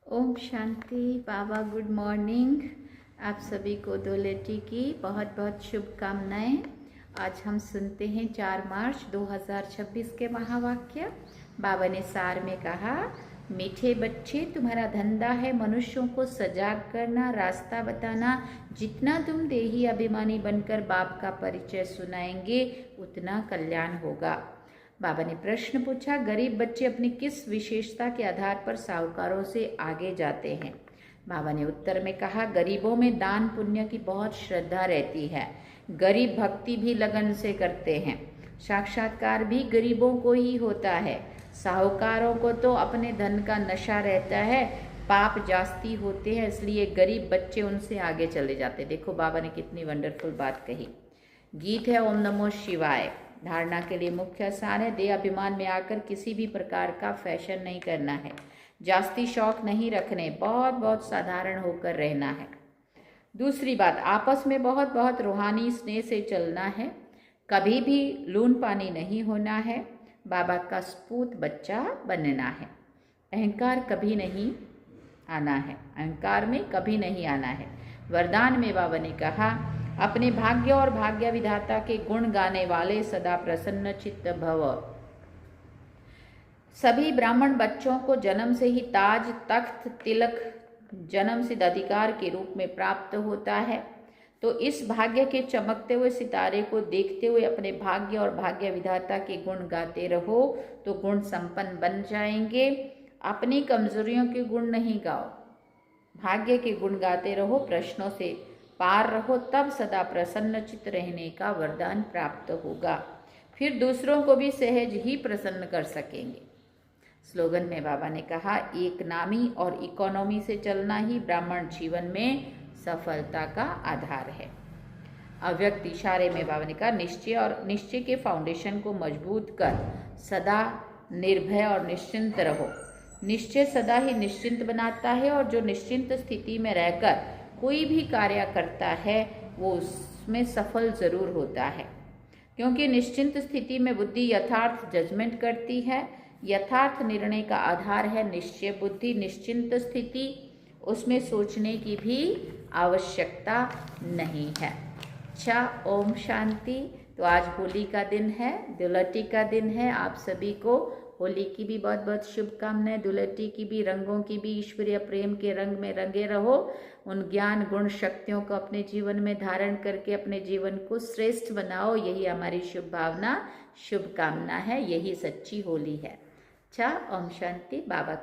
ओम शांति। बाबा good morning. आप सभी को धुलेटी की बहुत बहुत शुभकामनाएं। आज हम सुनते हैं 4 मार्च 2026 के महावाक्य। बाबा ने सार में कहा, मीठे बच्चे, तुम्हारा धंधा है मनुष्यों को सजाग करना, रास्ता बताना। जितना तुम देही अभिमानी बनकर बाप का परिचय सुनाएंगे उतना कल्याण होगा। बाबा ने प्रश्न पूछा, गरीब बच्चे अपनी किस विशेषता के आधार पर साहूकारों से आगे जाते हैं? बाबा ने उत्तर में कहा, गरीबों में दान पुण्य की बहुत श्रद्धा रहती है। गरीब भक्ति भी लगन से करते हैं। साक्षात्कार भी गरीबों को ही होता है। साहूकारों को तो अपने धन का नशा रहता है, पाप जास्ती होते हैं, इसलिए गरीब बच्चे उनसे आगे चले जाते। देखो बाबा ने कितनी वंडरफुल बात कही। गीत है ओम नमो शिवाय। धारणा के लिए मुख्य सार है, देह अभिमान में आकर किसी भी प्रकार का फैशन नहीं करना है, जास्ती शौक नहीं रखने, बहुत बहुत साधारण होकर रहना है। दूसरी बात, आपस में बहुत बहुत रूहानी स्नेह से चलना है, कभी भी लून पानी नहीं होना है, बाबा का सपूत बच्चा बनना है। अहंकार कभी नहीं आना है, अहंकार में कभी नहीं आना है। वरदान में बाबा ने कहा, अपने भाग्य और भाग्य विधाता के गुण गाने वाले सदा प्रसन्न चित्त भव। सभी ब्राह्मण बच्चों को जन्म से ही ताज, तख्त, तिलक, जन्म सिद्ध अधिकार के रूप में प्राप्त होता है। तो इस भाग्य के चमकते हुए सितारे को देखते हुए अपने भाग्य और भाग्य विधाता के गुण गाते रहो तो गुण संपन्न बन जाएंगे। अपनी कमजोरियों के गुण नहीं गाओ, भाग्य के गुण गाते रहो, प्रश्नों से पार रहो, तब सदा प्रसन्न चित्त रहने का वरदान प्राप्त होगा। फिर दूसरों को भी सहज ही प्रसन्न कर सकेंगे। स्लोगन में बाबा ने कहा, एक नामी और इकोनॉमी से चलना ही ब्राह्मण जीवन में सफलता का आधार है। अव्यक्त इशारे में बाबा ने कहा, निश्चय और निश्चय के फाउंडेशन को मजबूत कर सदा निर्भय और निश्चिंत रहो। निश्चय सदा ही निश्चिंत बनाता है और जो निश्चिंत स्थिति में रहकर कोई भी कार्य करता है वो उसमें सफल जरूर होता है, क्योंकि निश्चिंत स्थिति में बुद्धि यथार्थ जजमेंट करती है। यथार्थ निर्णय का आधार है निश्चय बुद्धि। निश्चिंत स्थिति, उसमें सोचने की भी आवश्यकता नहीं है। अच्छा, ओम शांति। तो आज होली का दिन है, धुलेटी का दिन है। आप सभी को होली की भी बहुत बहुत शुभकामनाएं, धुलेटी की भी, रंगों की भी। ईश्वरीय प्रेम के रंग में रंगे रहो। उन ज्ञान गुण शक्तियों को अपने जीवन में धारण करके अपने जीवन को श्रेष्ठ बनाओ। यही हमारी शुभ भावना, शुभकामना है। यही सच्ची होली है। अच्छा, ओम शांति। बाबा